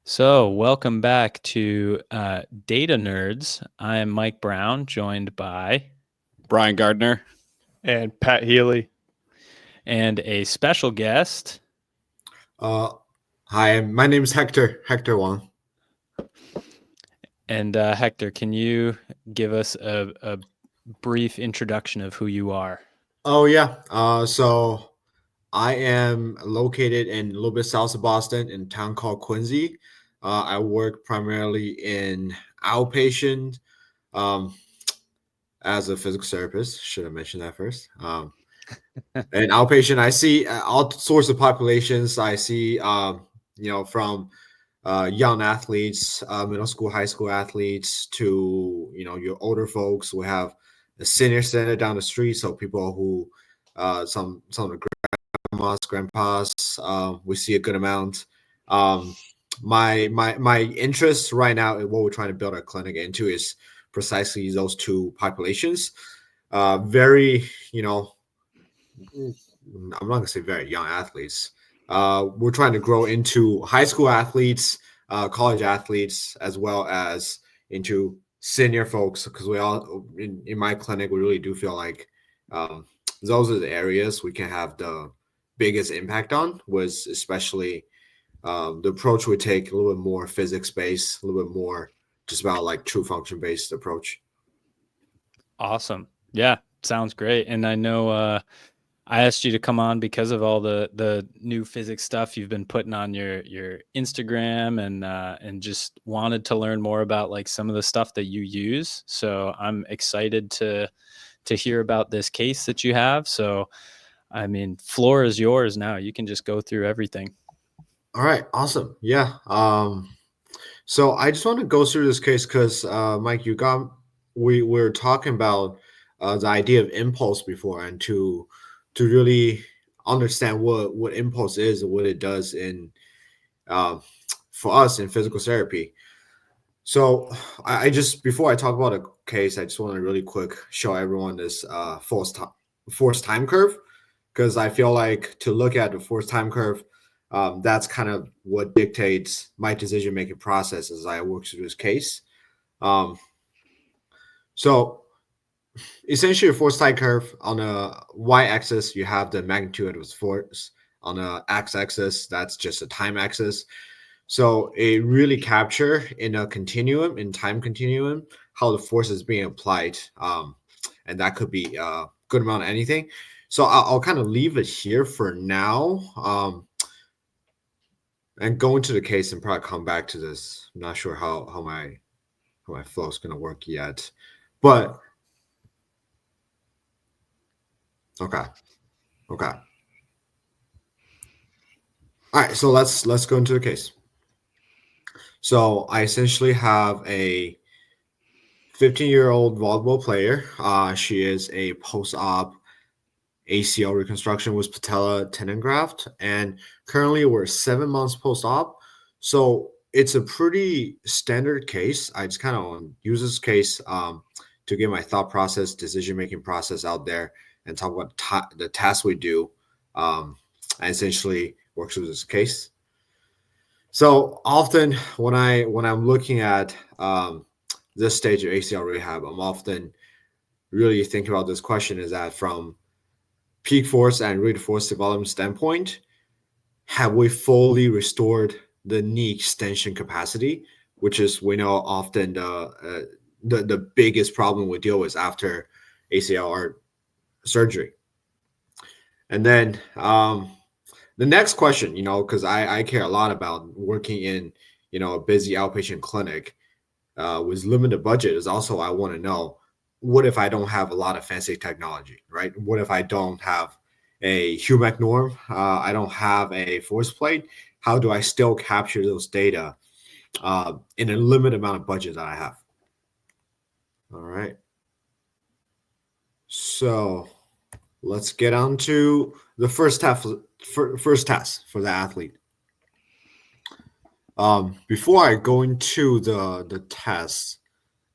So, welcome back to Data Nerds. I am Mike Brown, joined by Brian Gardner. And Pat Healy. and a special guest. Uh, Hi, my name is Hector Wang. And Hector, can you give us a brief introduction of who you are? Oh yeah. So I am located in a little bit south of Boston in a town called Quincy. I work primarily in outpatient um, as a physical therapist. Should have mentioned that first. And outpatient, I see all sorts of populations. I see, from young athletes, middle school, high school athletes, to your older folks. We have a senior center down the street, so people who some of the grandmas, grandpas, we see a good amount. Um, my interest right now in what we're trying to build our clinic into is precisely those two populations. Very, I'm not gonna say very young athletes. We're trying to grow into high school athletes, college athletes, as well as into senior folks. Because we all in my clinic, we really do feel like um, those are the areas we can have the biggest impact on. Was especially the approach we take a little bit more physics based, a little bit more just about like true function based approach. Awesome. Yeah, sounds great. And I know I asked you to come on because of all the new physics stuff you've been putting on your Instagram, and just wanted to learn more about like some of the stuff that you use. So I'm excited to hear about this case that you have. So, I mean, floor is yours now. You can just go through everything. All right, awesome. Yeah. So I just want to go through this case because Mike, we were talking about the idea of impulse before, and to really understand what impulse is and what it does in uh, for us in physical therapy. So I just before I talk about a case, I just want to really quick show everyone this force time curve, because I feel like to look at the force time curve, that's kind of what dictates my decision making process as I work through this case. Um, so essentially, a force time curve on a y-axis, you have the magnitude of force. On a x-axis, that's just a time axis. So it really capture in a continuum, in time continuum, how the force is being applied, and that could be a good amount of anything. So I'll kind of leave it here for now, and go into the case and probably come back to this. I'm not sure how my flow is gonna work yet, but okay, okay. All right, so let's go into the case. So I essentially have a 15-year-old volleyball player. She is a post-op ACL reconstruction with patella tendon graft, and currently we're 7 months post-op. So it's a pretty standard case. I just kind of want to use this case to get my thought process, decision-making process out there, and talk about the tasks we do, and essentially work through this case. So often when I'm looking at this stage of ACL rehab, I'm often really thinking about this question: is that from peak force and rate force development standpoint, have we fully restored the knee extension capacity, which is we know often the biggest problem we deal with after ACL or surgery. And then the next question, because I care a lot about working in a busy outpatient clinic with limited budget, is also I want to know, what if I don't have a lot of fancy technology, right? What if I don't have a humac norm? I don't have a force plate. How do I still capture those data in a limited amount of budget that I have? All right. So let's get on to the first task for the athlete. Before I go into the test,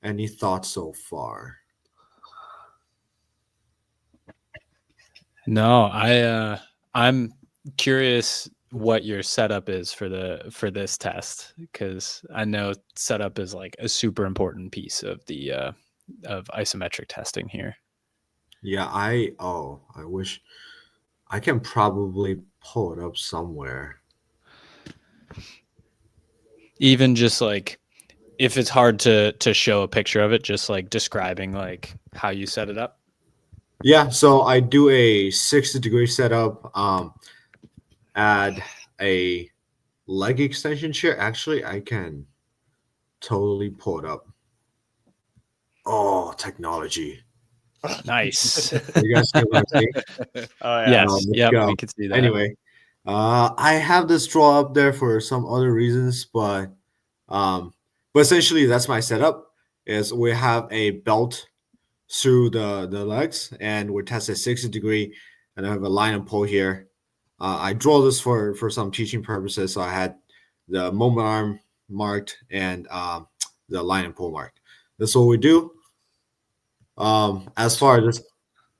any thoughts so far? No, I'm curious what your setup is for this test, because I know setup is like a super important piece of the of isometric testing here. Yeah, I wish I can probably pull it up somewhere. Even just like if it's hard to show a picture of it, just like describing like how you set it up. Yeah, so I do a 60-degree setup, add a leg extension chair. Actually, I can totally pull it up. Oh, technology. Nice. You guys see what I'm saying? Oh yeah. Yes. Let's Yep. go. We could see that. Anyway, I have this draw up there for some other reasons, but essentially that's my setup. Is we have a belt through the legs, and we're tested 60-degree, and I have a line and pull here. I draw this for some teaching purposes, so I had the moment arm marked and the line and pull marked. That's what we do. As far as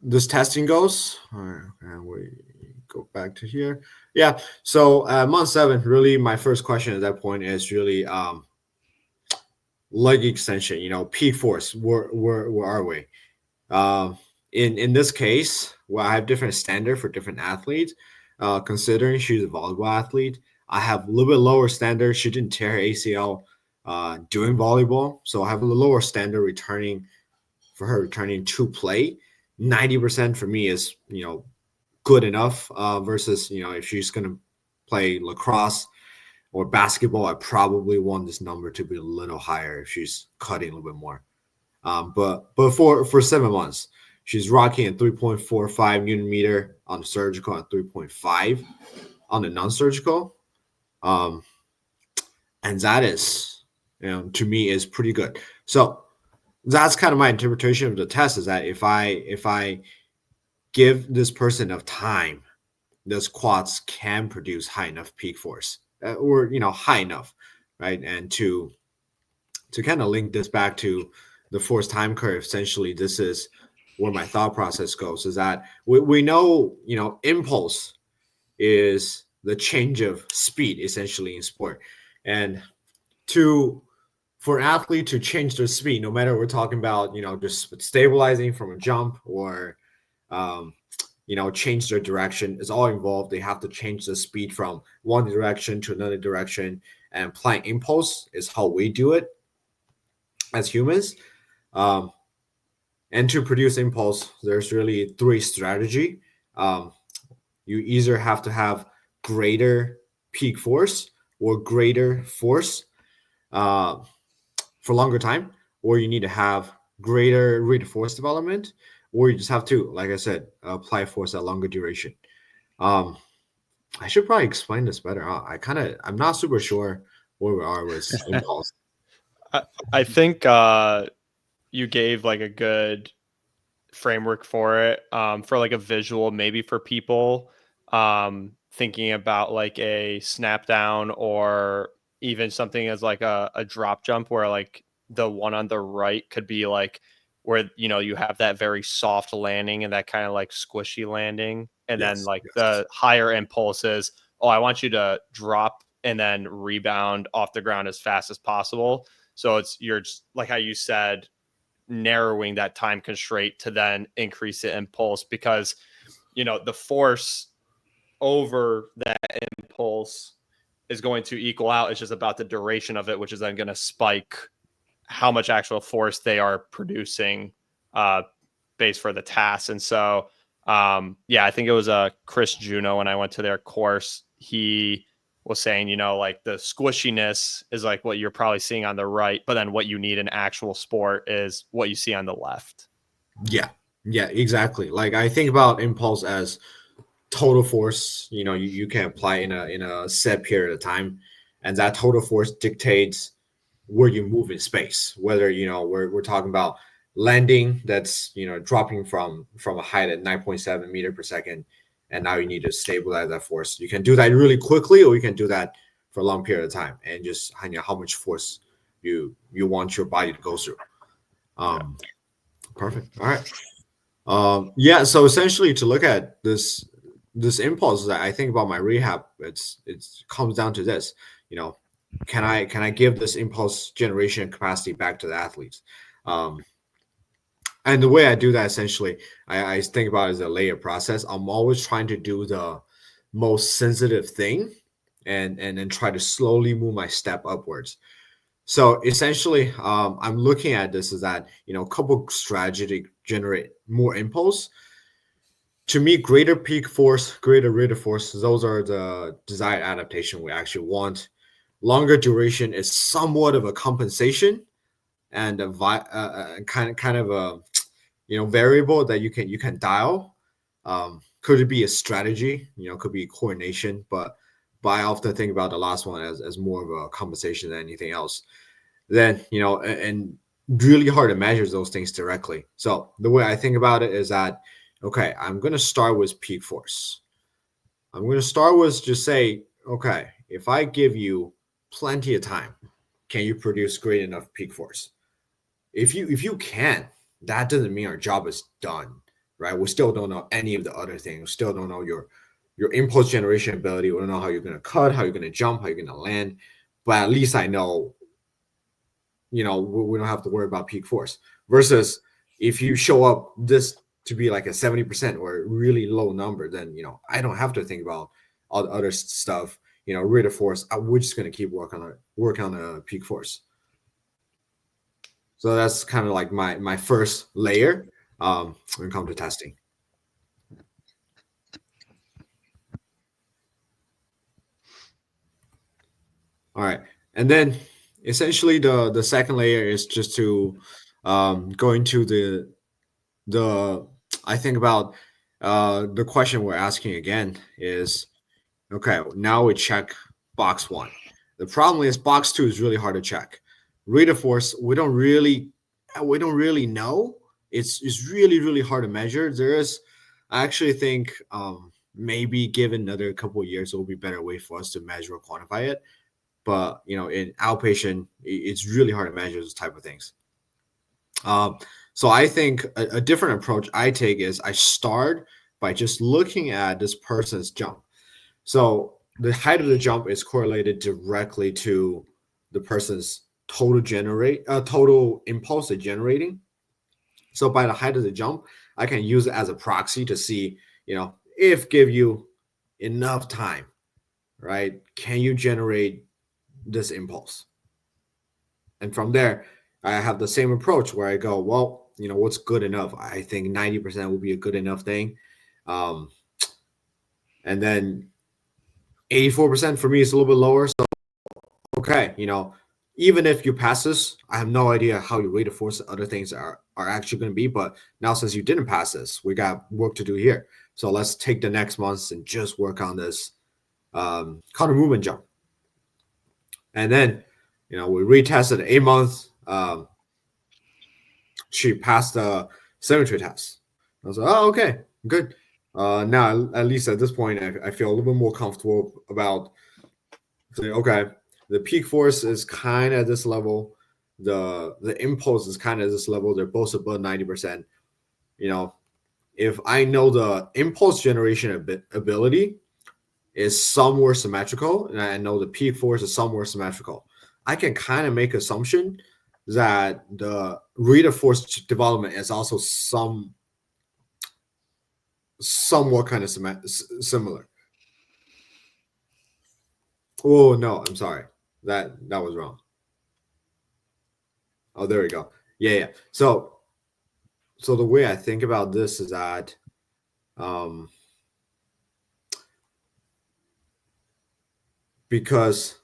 this testing goes, all right, and we go back to here. Yeah, so month 7, really, my first question at that point is really leg extension. Peak force. Where are we? Uh, in this case, well, I have different standard for different athletes. Considering she's a volleyball athlete, I have a little bit lower standard. She didn't tear her ACL doing volleyball, so I have a lower standard returning to play. 90% for me is good enough. Versus if she's gonna play lacrosse or basketball, I probably want this number to be a little higher if she's cutting a little bit more. But for 7 months, she's rocking at 3.45 Newton meter on the surgical and 3.5 on the non-surgical. And that is, to me, is pretty good. So that's kind of my interpretation of the test, is that if I give this person enough time, those quads can produce high enough peak force, or high enough, right? And to kind of link this back to the force time curve, essentially, this is where my thought process goes, is that we know, impulse is the change of speed essentially in sport. And for an athlete to change their speed, no matter we're talking about, just stabilizing from a jump or, change their direction, is all involved. They have to change the speed from one direction to another direction, and applying impulse is how we do it as humans. Um, and to produce impulse, there's really 3 strategy. You either have to have greater peak force or greater force uh, for longer time, or you need to have greater rate of force development, or you just have to, like I said, apply force at longer duration. Um, I should probably explain this better. I'm not super sure where we are with impulse. I think you gave like a good framework for it, for like a visual, maybe for people thinking about like a snap down, or even something as like a drop jump, where like the one on the right could be like where you have that very soft landing and that kind of like squishy landing, and then Yes, like yes. the higher impulses, oh, I want you to drop and then rebound off the ground as fast as possible. So you're just like how you said, narrowing that time constraint to then increase the impulse, because the force over that impulse is going to equal out. It's just about the duration of it, which is then going to spike how much actual force they are producing based for the task. And so yeah, I think it was Chris Juno, when I went to their course, he was saying, like the squishiness is like what you're probably seeing on the right, but then what you need in actual sport is what you see on the left. Yeah, exactly. Like, I think about impulse as total force. You can apply in a set period of time, and that total force dictates where you move in space. Whether we're talking about landing, that's dropping from a height at 9.7 meter per second, and now you need to stabilize that force. You can do that really quickly, or you can do that for a long period of time, and just how much force you want your body to go through. um Perfect. All right. Yeah, so essentially, to look at this impulse that I think about my rehab, it comes down to this, you know, can I give this impulse generation capacity back to the athletes? Um, and the way I do that essentially, I think about it as a layer process. I'm always trying to do the most sensitive thing and then try to slowly move my step upwards. So essentially, I'm looking at this as that, a couple strategy to generate more impulse. To me, greater peak force, greater rate of force, those are the desired adaptation we actually want. Longer duration is somewhat of a compensation and kind of a variable that you can dial. Could it be a strategy? Could be coordination, but I often think about the last one as more of a compensation than anything else. Then and really hard to measure those things directly. So the way I think about it is that, okay, I'm going to start with peak force. I'm going to start with just say, okay, if I give you plenty of time, can you produce great enough peak force? If you can, that doesn't mean our job is done, right? We still don't know any of the other things. We still don't know your impulse generation ability. We don't know how you're going to cut, how you're going to jump, how you're going to land. But at least I know, we don't have to worry about peak force. Versus if you show up this to be like a 70% or a really low number, then I don't have to think about all the other stuff. Rate of force. We're just going to keep work on the peak force. So that's kind of like my first layer when it comes to testing. All right, and then essentially the second layer is just to go into the I think about the question we're asking again is, okay, now we check box one. The problem is box two is really hard to check. Rate of force, we don't really know. It's really really hard to measure. I actually think maybe given another couple of years, it will be a better way for us to measure or quantify it. But in outpatient, it's really hard to measure those type of things. So I think a different approach I take is I start by just looking at this person's jump. So the height of the jump is correlated directly to the person's total impulse they're generating. So by the height of the jump, I can use it as a proxy to see, if give you enough time, right? Can you generate this impulse? And from there, I have the same approach where I go, well, what's good enough? I think 90% will be a good enough thing. And then 84% for me is a little bit lower. So, okay, even if you pass this, I have no idea how your rate of force and other things are actually going to be. But now, since you didn't pass this, we got work to do here. So let's take the next months and just work on this counter movement jump. And then, we retested 8 months. She passed the symmetry test. I was like, oh, okay, good. Now, at least at this point, I feel a little bit more comfortable about saying, okay, the peak force is kind of at this level. The impulse is kind of at this level. They're both above 90%. If I know the impulse generation ability is somewhere symmetrical, and I know the peak force is somewhere symmetrical, I can kind of make assumption that the rate of force development is also somewhat kind of similar. Oh no, I'm sorry. That was wrong. Oh, there we go. Yeah. So the way I think about this is that because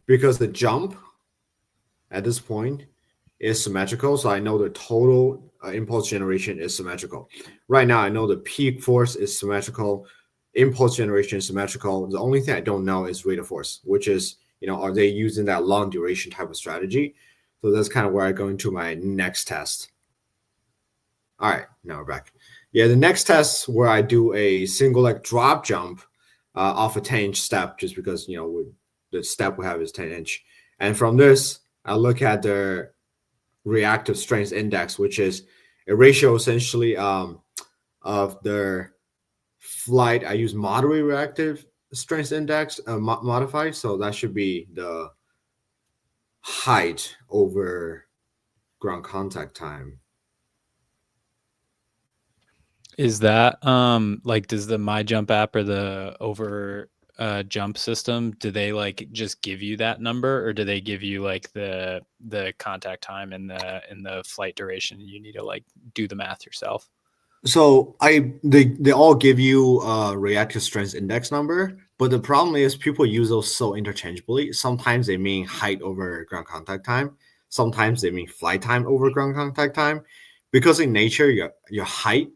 the jump at this point is symmetrical, so I know the total impulse generation is symmetrical. Right now, I know the peak force is symmetrical, impulse generation is symmetrical. The only thing I don't know is rate of force, which is, are they using that long duration type of strategy? So that's kind of where I go into my next test. All right, now we're back. Yeah, the next test where I do a single leg drop jump off a 10-inch step, just because, the step we have is 10-inch. And from this, I look at the reactive strength index, which is a ratio essentially of the flight, I use moderate reactive strength index modified, so that should be the height over ground contact time. Is that like does the My Jump app or the over jump system, do they like just give you that number, or do they give you like the contact time and the flight duration? You need to like do the math yourself. So they all give you a reactive strength index number, but the problem is people use those so interchangeably. Sometimes they mean height over ground contact time. Sometimes they mean flight time over ground contact time, because in nature your height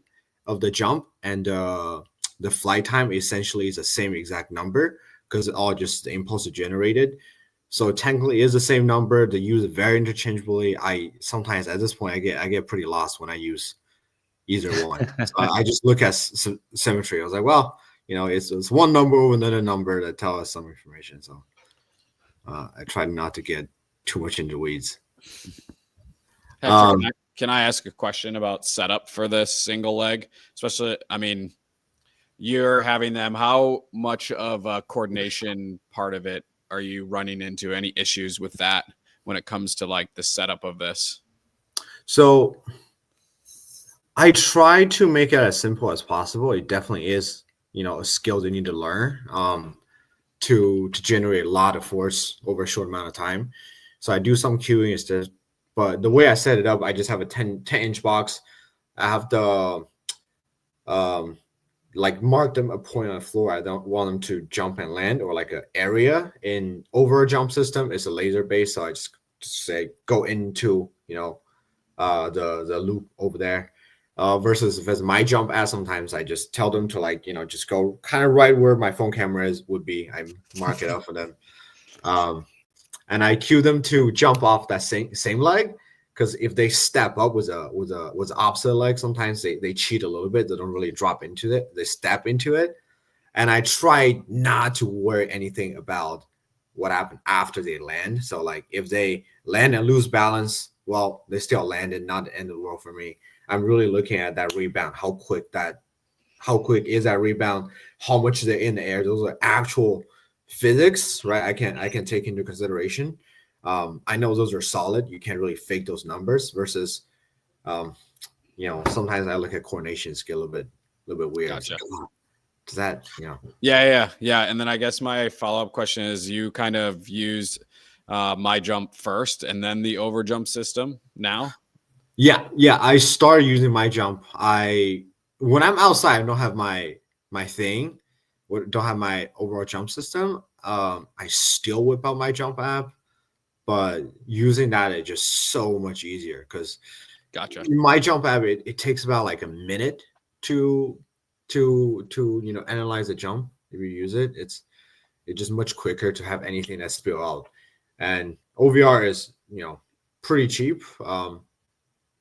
of the jump and the flight time essentially is the same exact number because it all just the impulse generated. So technically, it is the same number. They use it very interchangeably. I sometimes at this point I get pretty lost when I use either one. So I just look at symmetry. I was like, well, it's one number over another number that tell us some information. So I try not to get too much into weeds. Hector, can I ask a question about setup for this single leg? Especially, I mean, you're having them. How much of a coordination part of it are you running into? Any issues with that when it comes to like the setup of this? So I try to make it as simple as possible. It definitely is, a skill they need to learn to generate a lot of force over a short amount of time. So I do some cueing instead, but the way I set it up, I just have a 10-inch box. I have the like mark them a point on the floor. I don't want them to jump and land, or like an area in over a jump system. It's a laser based, so I just say go into the loop over there. Versus if it's my jump ad, sometimes I just tell them to like, just go kind of right where my phone camera would be. I mark it out for them. And I cue them to jump off that same leg. Because if they step up with opposite leg, sometimes they cheat a little bit. They don't really drop into it. They step into it. And I try not to worry anything about what happened after they land. So like if they land and lose balance, well, they still landed, not the end of the world for me. I'm really looking at that rebound, how quick is that rebound, how much they're in the air. Those are actual physics, right? I can take into consideration. I know those are solid. You can't really fake those numbers versus, sometimes I look at coordination skill a little bit weird. Gotcha. Does that, Yeah. And then I guess my follow-up question is, you kind of used My Jump first and then the over jump system now? Yeah. I started using My Jump. When I'm outside, I don't have my thing, don't have my overall jump system. I still whip out My Jump app, but using that is just so much easier because Gotcha. My Jump app, it takes about like a minute to analyze a jump. If you use it, it's just much quicker to have anything that spill out. And OVR is pretty cheap.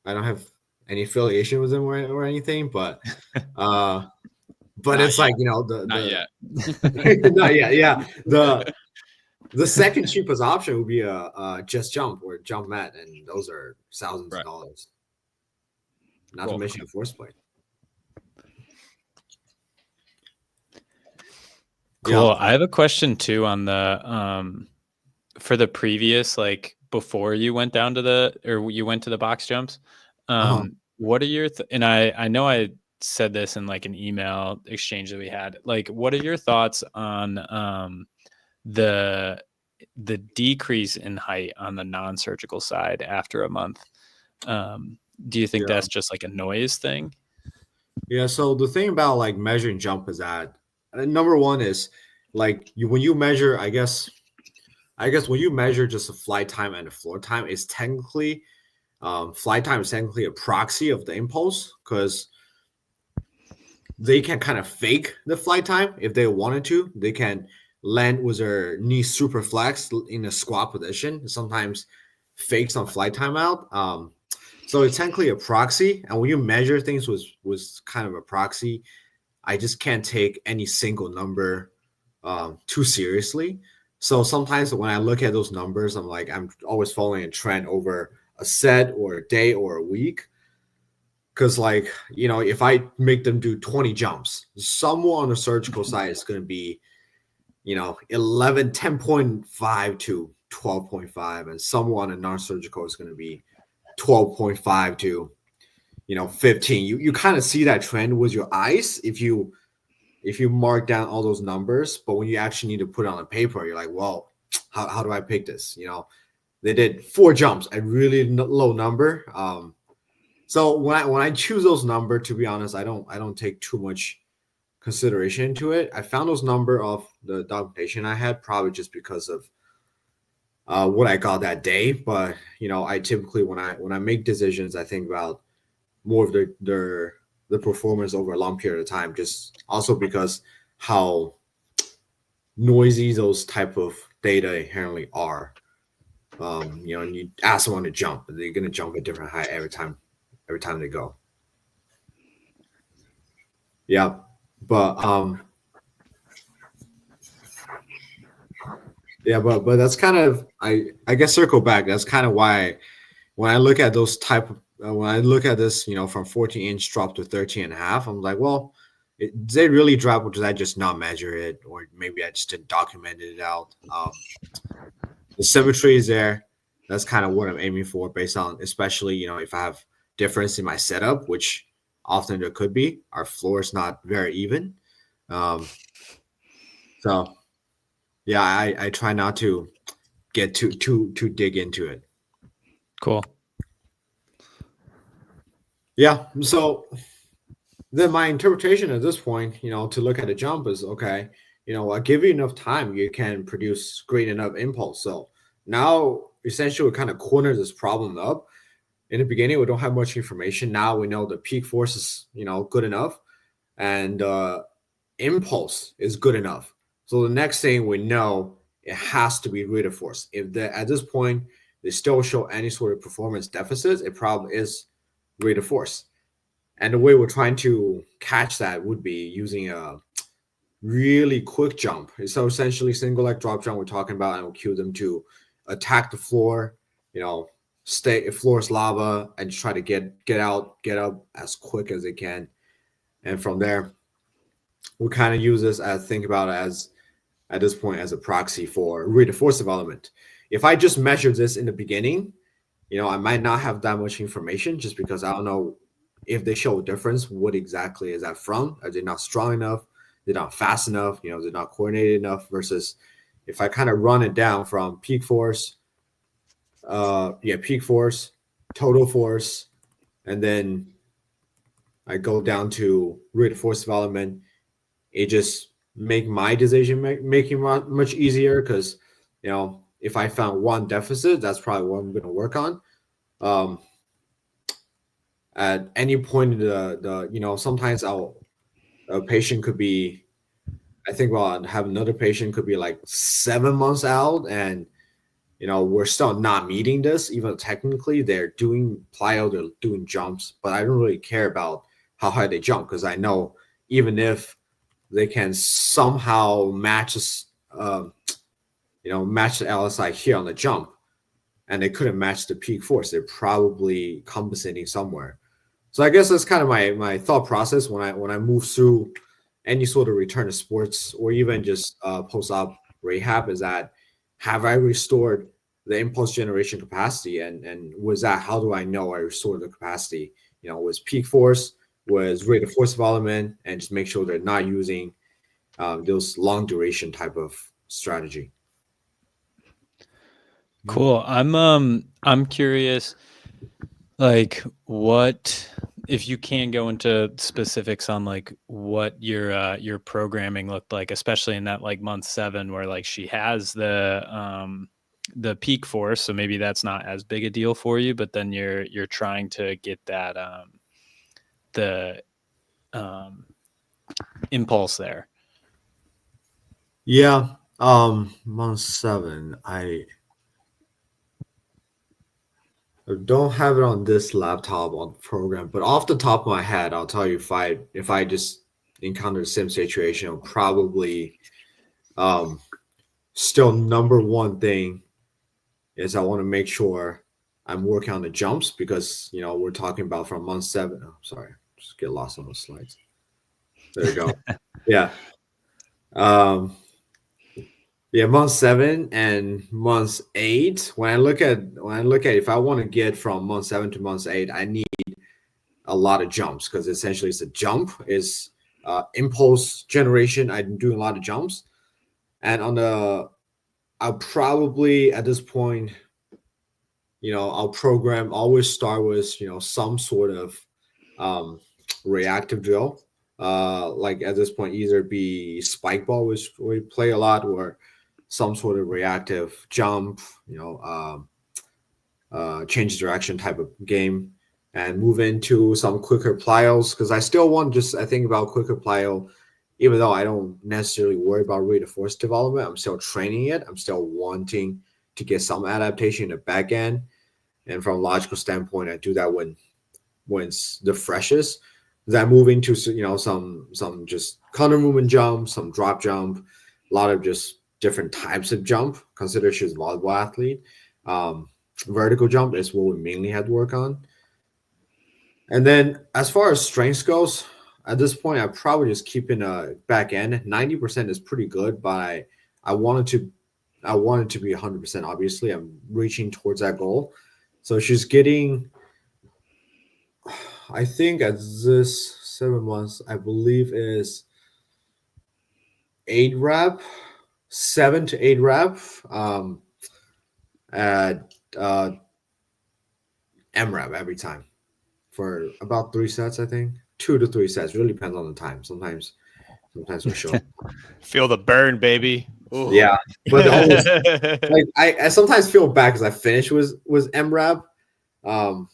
I don't have any affiliation with them or anything, but it's yet. like Not yet. not yet. Yeah, the second cheapest option would be a Just Jump or Jump Mat, and those are thousands of dollars. Not to mention a force plate. Cool. Yeah. I have a question too on the for the previous, like before you went down to you went to the box jumps. What are your and I know I said this in like an email exchange that we had. Like, what are your thoughts on the decrease in height on the non-surgical side after a month? Do you think that's just like a noise thing? Yeah. So the thing about like measuring jump is that number one is like when you measure, I guess when you measure just the flight time and the floor time, is technically flight time is technically a proxy of the impulse because they can kind of fake the flight time if they wanted to. They can land with their knee super flexed in a squat position. Sometimes fake some flight time out. So it's technically a proxy, and when you measure things was kind of a proxy. I just can't take any single number too seriously. So sometimes when I look at those numbers, I'm always following a trend over a set or a day or a week. because like, if I make them do 20 jumps, someone on the surgical side is going to be 10.5 to 12.5, and someone in non-surgical is going to be 12.5 to 15. You kind of see that trend with your eyes if you mark down all those numbers, but when you actually need to put it on a paper, you're like, well, how do I pick this? They did 4 jumps, a really low number. So when I choose those number, to be honest, I don't take too much consideration into it. I found those number of the documentation I had probably just because of what I got that day. But I typically when I make decisions, I think about more of the performance over a long period of time. Just also because how noisy those type of data inherently are. And you ask someone to jump, they're going to jump at different height every time they go. Yeah, but but that's kind of I guess circle back. That's kind of why when I look at those type of when I look at this, from 14-inch drop to 13 and a half, I'm like, well, did they really drop, or did I just not measure it, or maybe I just didn't document it out? The symmetry is there. That's kind of what I'm aiming for, based on, especially if I have difference in my setup, which often there could be. Our floor is not very even, so yeah, I try not to get too dig into it. Cool. Yeah. So then my interpretation at this point, to look at a jump is okay. I give you enough time, you can produce great enough impulse. So now essentially we kind of corner this problem up. In the beginning, we don't have much information. Now we know the peak force is, good enough, and impulse is good enough. So the next thing we know, it has to be rate of force. If at this point they still show any sort of performance deficits, it probably is rate of force. And the way we're trying to catch that would be using a really quick jump. So essentially single leg drop jump we're talking about, and we'll cue them to attack the floor, stay floor is lava, and just try to get up as quick as they can. And from there, we kind of use this as think about it as at this point as a proxy for rate of force development. If I just measured this in the beginning, I might not have that much information, just because I don't know if they show a difference. What exactly is that from? Are they not strong enough? They're not fast enough? They're not coordinated enough. Versus if I kind of run it down from peak force, peak force, total force, and then I go down to rate of force development, it just make my decision making much easier, because if I found one deficit, that's probably what I'm going to work on. At any point in the sometimes a patient could be, I think I'll have another patient could be like 7 months out, and we're still not meeting this, even technically they're doing plyo, they're doing jumps, but I don't really care about how high they jump, because I know even if they can somehow match match the LSI here on the jump, and they couldn't match the peak force, they're probably compensating somewhere. So I guess that's kind of my thought process when I move through any sort of return to sports, or even just post-op rehab, is that have I restored the impulse generation capacity, and was that, how do I know I restored the capacity? Was peak force, was rate of force development, and just make sure they're not using those long duration type of strategy. Cool. I'm curious, like, what, if you can go into specifics on like what your programming looked like, especially in that like month 7 where like she has the peak force, so maybe that's not as big a deal for you, but then you're trying to get that the impulse there. Yeah. Month 7, I don't have it on this laptop on the program, but off the top of my head, I'll tell you, if I just encounter the same situation, I'll probably still number one thing is I want to make sure I'm working on the jumps because we're talking about from month 7. Oh, sorry, just get lost on those slides. There we go. Yeah. Um, yeah, month 7 and month 8. When I look at if I want to get from month 7 to month 8, I need a lot of jumps because essentially it's a jump, is impulse generation. I'm doing a lot of jumps, and I'll probably at this point, I'll program always start with some sort of um, reactive drill. Like at this point, either be spike ball, which we play a lot, or some sort of reactive jump, change direction type of game, and move into some quicker plyos because I still want I think about quicker plyo, even though I don't necessarily worry about rate of force development. I'm still training it. I'm still wanting to get some adaptation in the back end, and from a logical standpoint, I do that when it's the freshest. Then move into some just counter movement jump, some drop jump, a lot of just different types of jump. Consider she's a volleyball athlete. Vertical jump is what we mainly had to work on. And then as far as strength goes, at this point, I probably just keeping a back end. 90% is pretty good, but I wanted to be 100%. Obviously, I'm reaching towards that goal. So she's getting, I think at this 7 months, I believe is 8 rep, 7 to 8 rep at M rep every time for about 3 sets, I think. 2 to 3 sets. Really depends on the time. Sometimes we're short. Feel the burn, baby. Ooh. Yeah. But always, like I sometimes feel bad because I finished with M rep. But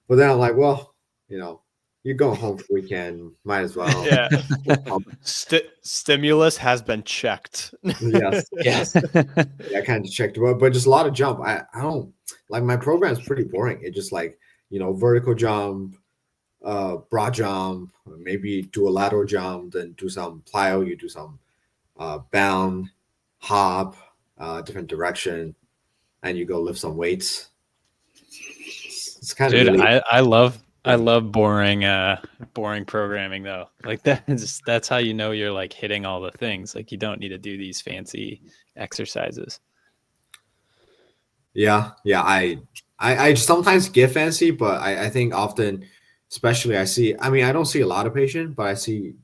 then I'm like, well, you're going home for the weekend. Might as well. Yeah. Stimulus has been checked. Yes. Yes. I kind of checked it out, but just a lot of jump. I don't like my program is pretty boring. It just like, vertical jump, broad jump, maybe do a lateral jump, then do some plyo, you do some bound, hop, different direction, and you go lift some weights. It's kind of Dude, really, I love boring programming though. Like that's how you know you're like hitting all the things. Like you don't need to do these fancy exercises. yeah. I sometimes get fancy, but I think often, especially I don't see a lot of patients, but I see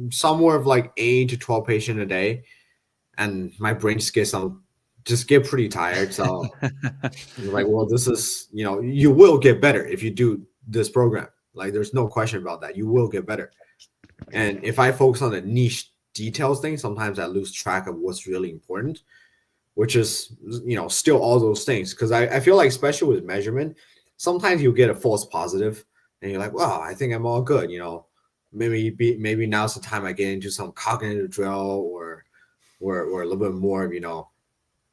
somewhere of like 8 to 12 patients a day, and my brain just get pretty tired. So like, well, this is, you will get better if you do this program. Like there's no question about that. You will get better. And if I focus on the niche details thing, sometimes I lose track of what's really important, which is, still all those things. Because I feel like, especially with measurement, sometimes you get a false positive and you're like, well, I think I'm all good. Maybe now's the time I get into some cognitive drill or a little bit more,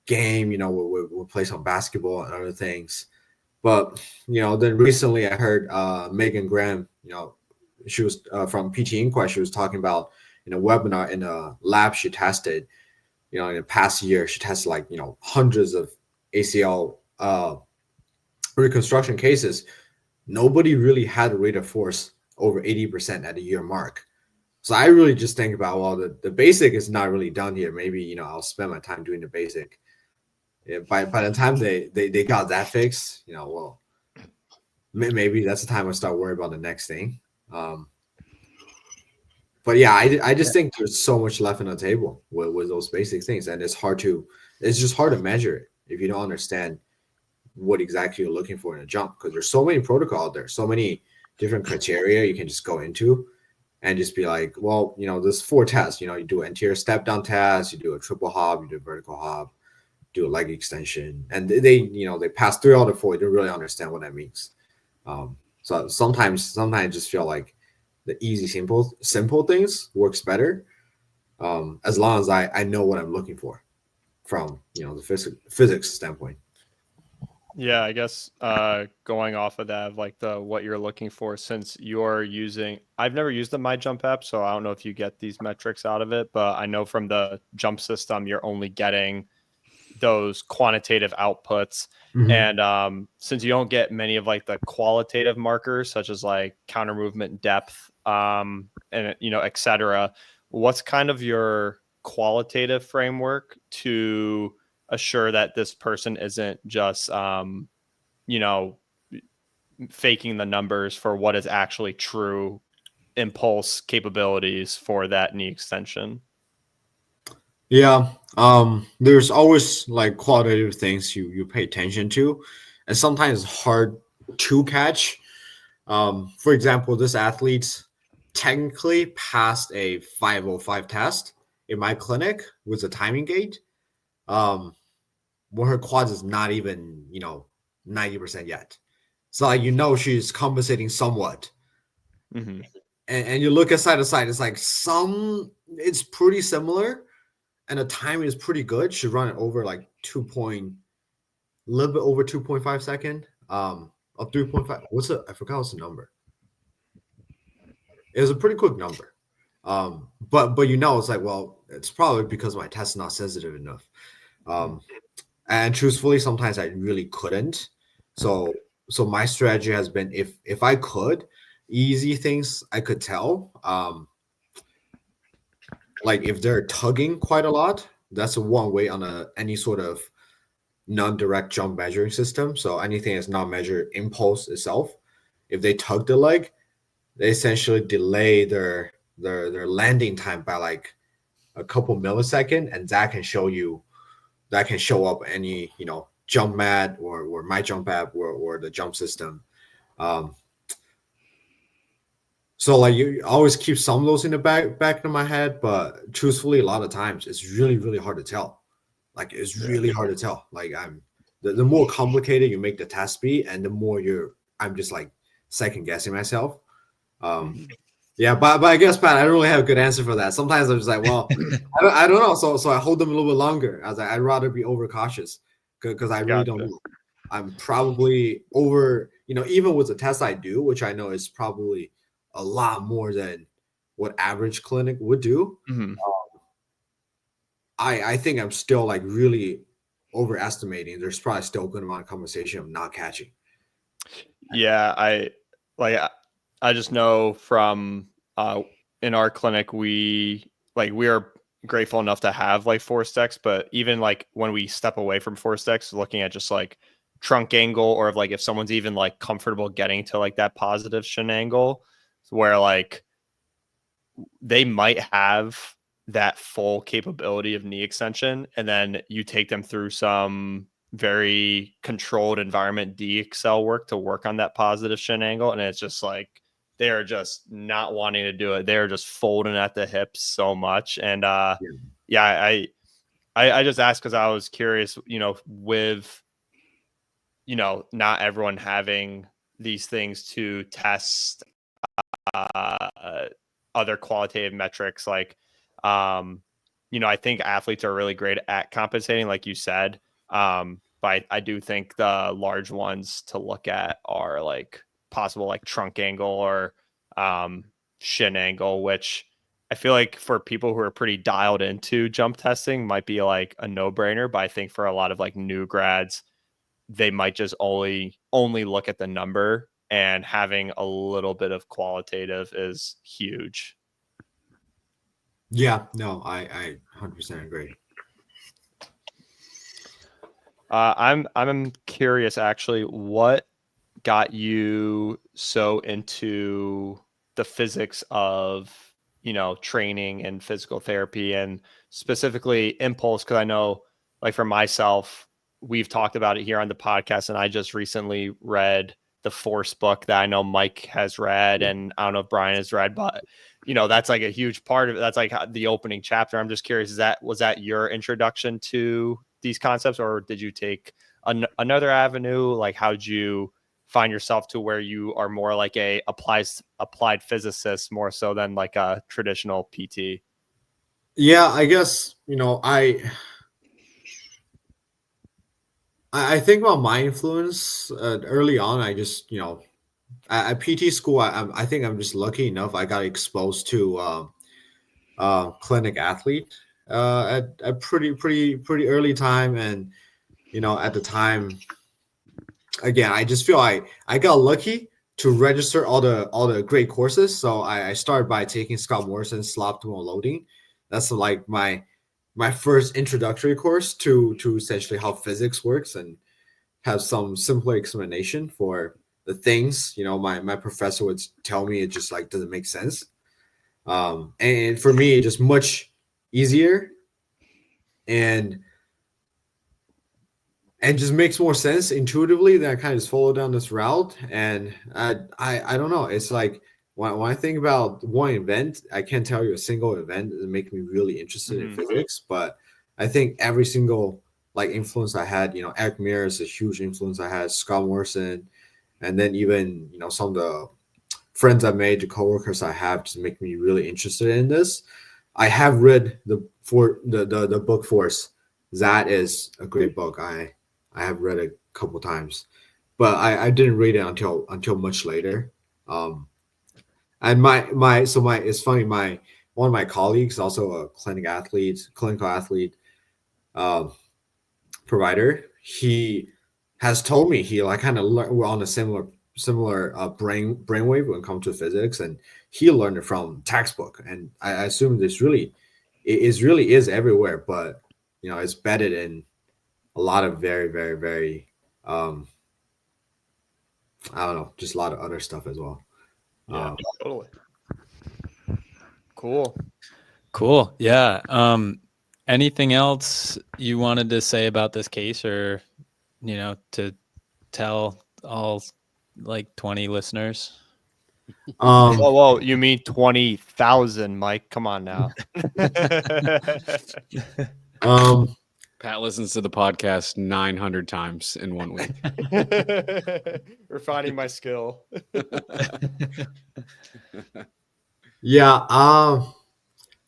game, we'll play some basketball and other things. But, then recently I heard Megan Graham, she was from PT Inquest. She was talking about in a webinar in a lab she tested, in the past year, she tested like, hundreds of ACL reconstruction cases. Nobody really had a rate of force over 80% at a year mark. So I really just think about, well, the basic is not really done here. Maybe, I'll spend my time doing the basic. Yeah, by the time they got that fixed, well, maybe that's the time I start worrying about the next thing. But yeah, I just think there's so much left on the table with those basic things, and it's just hard to measure it if you don't understand what exactly you're looking for in a jump, because there's so many protocol out there, so many different criteria you can just go into and just be like, well, there's 4 tests. You do an anterior step down test, you do a triple hop, you do a vertical hop, do a leg extension, and they pass through all the 4. They don't really understand what that means. So sometimes I just feel like the easy, simple things works better, as long as I know what I'm looking for from the physics standpoint. Yeah, I guess going off of that, like what you're looking for, since you're I've never used the My Jump app, so I don't know if you get these metrics out of it, but I know from the jump system, you're only getting those quantitative outputs. Mhm. And since you don't get many of like the qualitative markers, such as like counter movement depth, and et cetera, what's kind of your qualitative framework to assure that this person isn't just, you know, faking the numbers for what is actually true impulse capabilities for that knee extension? Yeah. There's always like qualitative things you pay attention to, and sometimes it's hard to catch. For example, this athlete technically passed a 505 test in my clinic with a timing gate. Um, when her quads is not even 90% yet. So like she's compensating somewhat. Mm-hmm. And you look at side to side, it's like it's pretty similar, and the timing is pretty good. She run it over like a little bit over 2.5 second. Of 3.5. I forgot what's the number. It was a pretty quick number. But it's like, well, it's probably because my test is not sensitive enough. And truthfully, sometimes I really couldn't. So my strategy has been, if I could, easy things I could tell. Like if they're tugging quite a lot, that's one way on any sort of non-direct jump measuring system. So anything that's not measured impulse itself, if they tug the leg, they essentially delay their landing time by like a couple millisecond, and that can show up any jump mat or my jump app or the jump system. Um, so like you always keep some of those in the back of my head, but truthfully, a lot of times it's really really hard to tell. Like it's really hard to tell. Like the more complicated you make the test be, and the more I'm just like second guessing myself. Um, yeah, but I guess Pat, I don't really have a good answer for that. Sometimes I'm just like, well, I don't know. So I hold them a little bit longer. I was like, I'd rather be overcautious because I really don't Gotcha. know. I'm probably even with the test I do, which I know is probably a lot more than what average clinic would do. Mm-hmm. I think I'm still like really overestimating. There's probably still a good amount of conversation of not catching. Yeah, I just know from in our clinic we are grateful enough to have like force decks, but even like when we step away from force decks, looking at just like trunk angle, or like if someone's even like comfortable getting to like that positive shin angle, where like they might have that full capability of knee extension, and then you take them through some very controlled environment DXL work to work on that positive shin angle, and it's just like they are just not wanting to do it. They're just folding at the hips so much. And yeah, I just asked because I was curious, with not everyone having these things to test uh, other qualitative metrics, like I think athletes are really great at compensating, like you said, but I do think the large ones to look at are like possible like trunk angle or shin angle, which I feel like for people who are pretty dialed into jump testing might be like a no-brainer, but I think for a lot of like new grads, they might just only look at the number, and having a little bit of qualitative is huge. Yeah, no, I 100% agree. I'm curious actually, what got you so into the physics of training and physical therapy, and specifically impulse? Because I know, like for myself, we've talked about it here on the podcast, and I just recently read the Force book that I know Mike has read, and I don't know if Brian has read, but that's like a huge part of it. That's like the opening chapter. I'm just curious, was that your introduction to these concepts, or did you take another avenue? Like, how'd you find yourself to where you are more like a applied physicist more so than like a traditional PT? Yeah, I guess I think about my influence early on. I just at PT school, I think I'm just lucky enough I got exposed to clinic athlete at a pretty early time, and at the time, again, I just feel I got lucky to register all the great courses. So I started by taking Scott Morrison's slop to loading. That's like my first introductory course to essentially how physics works, and have some simpler explanation for the things. My professor would tell me it just like doesn't make sense. And for me, it's just much easier and just makes more sense intuitively. That I kind of just follow down this route. And I don't know. It's like when I think about one event, I can't tell you a single event that makes me really interested in physics, but I think every single like influence I had, Eric Mir is a huge influence I had, Scott Morrison, and then even some of the friends I made, the coworkers I have, just make me really interested in this. I have read the book Force. That is a great book. I have read it a couple times, but I didn't read it until much later. And my it's funny, my one of my colleagues, also a clinical athlete, um, provider. He has told me he like kind of we're on a similar brainwave when it comes to physics, and he learned it from textbook. And I assume this really is everywhere, but it's embedded in a lot of very very very I don't know, just a lot of other stuff as well. Yeah, totally. Cool. Yeah. Anything else you wanted to say about this case, or to tell all like 20 listeners? Whoa, you mean 20,000, Mike? Come on now. Pat listens to the podcast 900 times in 1 week. Refining my skill. Yeah,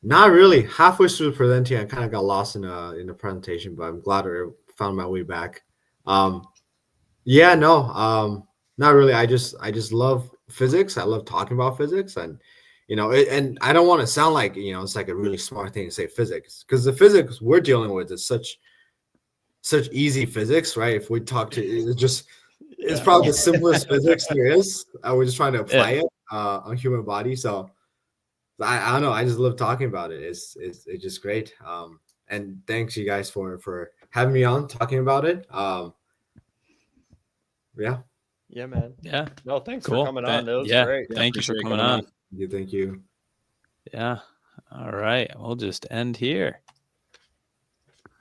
not really. Halfway through the presenting, I kind of got lost in the presentation, but I'm glad I found my way back. Yeah, no, not really. I just love physics. I love talking about physics, and and I don't want to sound like it's like a really smart thing to say physics, because the physics we're dealing with is such easy physics, right? If we talk to it's probably the simplest physics there is. We're just trying to apply it on human body. So I don't know. I just love talking about it. It's just great. And thanks you guys for having me on talking about it. Yeah, man. Yeah. No, thanks Cool. for coming on. That was Yeah. great. Thank you for appreciate coming on. Thank you. Yeah. All right. We'll just end here.